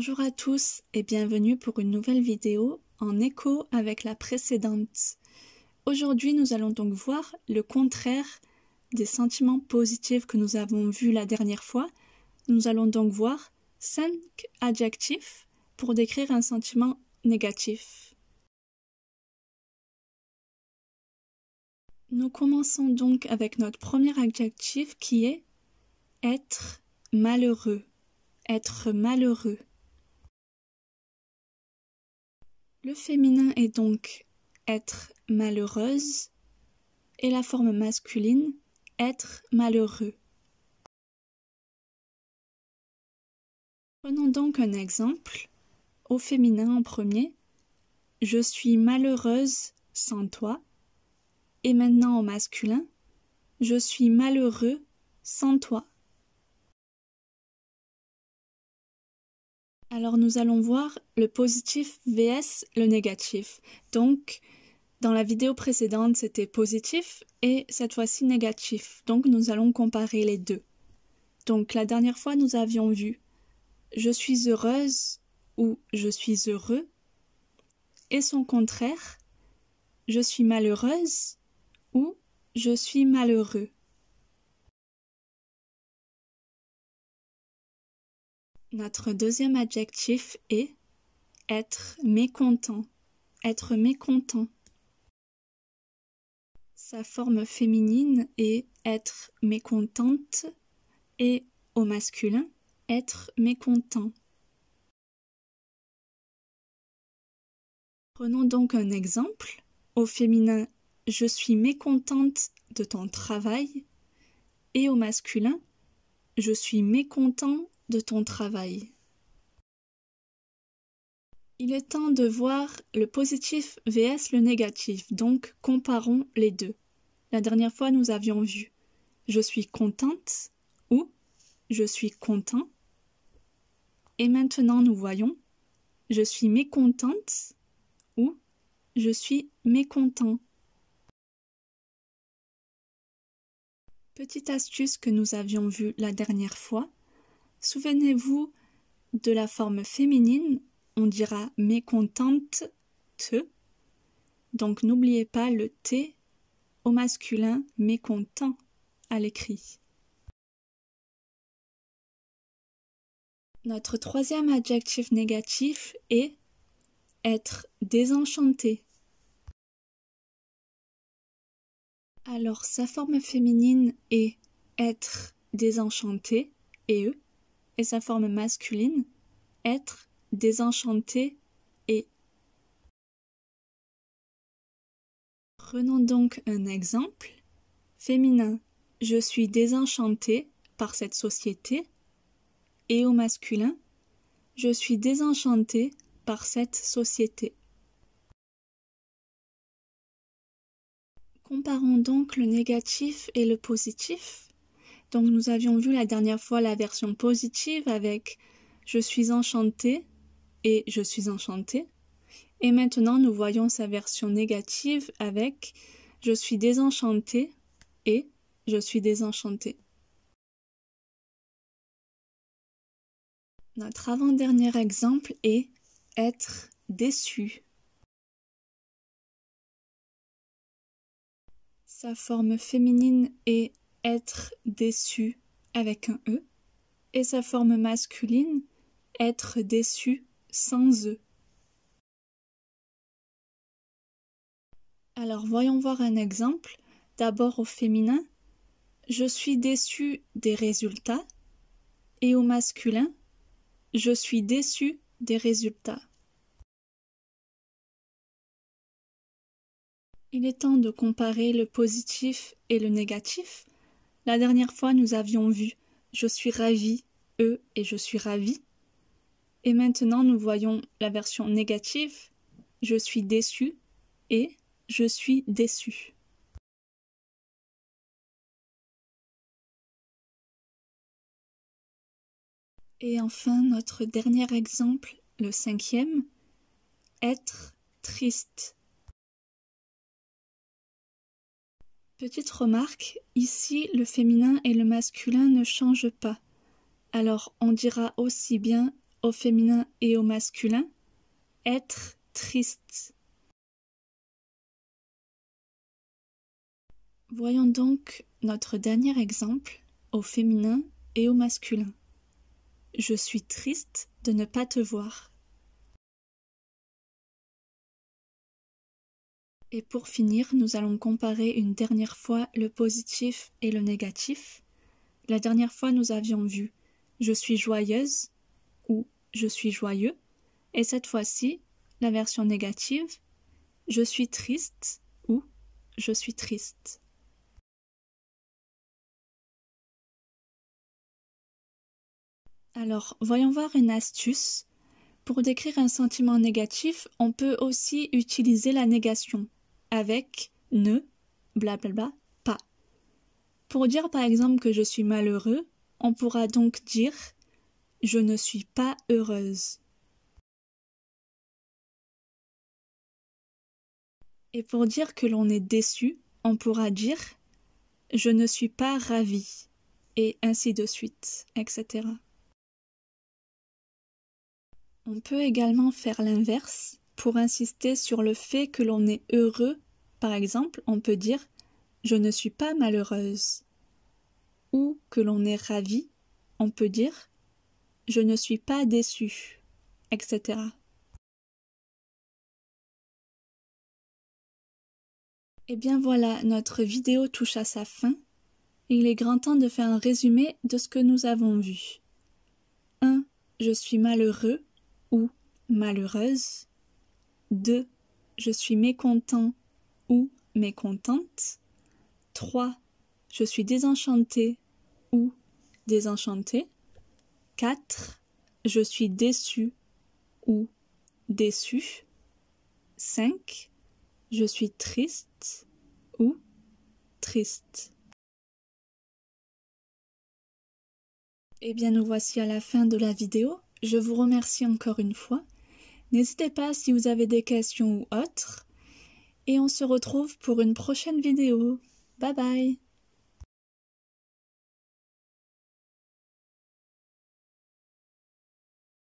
Bonjour à tous et bienvenue pour une nouvelle vidéo en écho avec la précédente. Aujourd'hui, nous allons donc voir le contraire des sentiments positifs que nous avons vus la dernière fois. Nous allons donc voir 5 adjectifs pour décrire un sentiment négatif. Nous commençons donc avec notre premier adjectif qui est être malheureux. Être malheureux. Le féminin est donc être malheureuse et la forme masculine être malheureux. Prenons donc un exemple. Au féminin en premier, je suis malheureuse sans toi. Et maintenant au masculin, je suis malheureux sans toi. Alors nous allons voir le positif vs le négatif. Donc dans la vidéo précédente c'était positif et cette fois-ci négatif. Donc nous allons comparer les deux. Donc la dernière fois nous avions vu je suis heureuse ou je suis heureux et son contraire je suis malheureuse ou je suis malheureux. Notre deuxième adjectif est être mécontent. Être mécontent. Sa forme féminine est être mécontente et au masculin, être mécontent. Prenons donc un exemple. Au féminin, je suis mécontente de ton travail et au masculin, je suis mécontent de ton travail. Il est temps de voir le positif vs le négatif, donc comparons les deux. La dernière fois, nous avions vu « je suis contente » ou « je suis content ». Et maintenant, nous voyons « je suis mécontente » ou « je suis mécontent ». Petite astuce que nous avions vue la dernière fois, souvenez-vous de la forme féminine, on dira mécontente, te. Donc n'oubliez pas le T au masculin, mécontent à l'écrit. Notre troisième adjectif négatif est être désenchanté. Alors sa forme féminine est être désenchanté, et sa forme masculine, être désenchanté, et. Prenons donc un exemple. Féminin, je suis désenchanté par cette société. Et au masculin, je suis désenchanté par cette société. Comparons donc le négatif et le positif. Donc nous avions vu la dernière fois la version positive avec je suis enchanté et je suis enchanté. Et maintenant nous voyons sa version négative avec je suis désenchanté et je suis désenchanté. Notre avant-dernier exemple est être déçu. Sa forme féminine est être déçu avec un E et sa forme masculine être déçu sans E. Alors voyons voir un exemple. D'abord au féminin, je suis déçu des résultats et au masculin, je suis déçu des résultats. Il est temps de comparer le positif et le négatif. La dernière fois, nous avions vu « je suis ravi » et « je suis ravi ». Et maintenant, nous voyons la version négative « je suis déçu » et « je suis déçu ». Et enfin, notre dernier exemple, le cinquième, être triste. Petite remarque, ici le féminin et le masculin ne changent pas. Alors on dira aussi bien au féminin et au masculin, être triste. Voyons donc notre dernier exemple au féminin et au masculin. Je suis triste de ne pas te voir. Et pour finir, nous allons comparer une dernière fois le positif et le négatif. La dernière fois, nous avions vu « je suis joyeuse » ou « je suis joyeux ». Et cette fois-ci, la version négative « je suis triste » ou « je suis triste ». Alors, voyons voir une astuce. Pour décrire un sentiment négatif, on peut aussi utiliser la négation avec ne, blablabla, pas. Pour dire par exemple que je suis malheureux, on pourra donc dire je ne suis pas heureuse. Et pour dire que l'on est déçu, on pourra dire je ne suis pas ravi, et ainsi de suite, etc. On peut également faire l'inverse pour insister sur le fait que l'on est heureux. Par exemple, on peut dire « je ne suis pas malheureuse » ou que l'on est ravi, on peut dire « je ne suis pas déçu », etc. Et bien voilà, notre vidéo touche à sa fin. Il est grand temps de faire un résumé de ce que nous avons vu. 1. Je suis malheureux ou malheureuse. 2. Je suis mécontent ou mécontente. 3. Je suis désenchantée ou désenchantée. 4. Je suis déçu ou déçu. 5. Je suis triste ou triste. Eh bien, nous voici à la fin de la vidéo. Je vous remercie encore une fois. N'hésitez pas si vous avez des questions ou autres. Et on se retrouve pour une prochaine vidéo. Bye bye!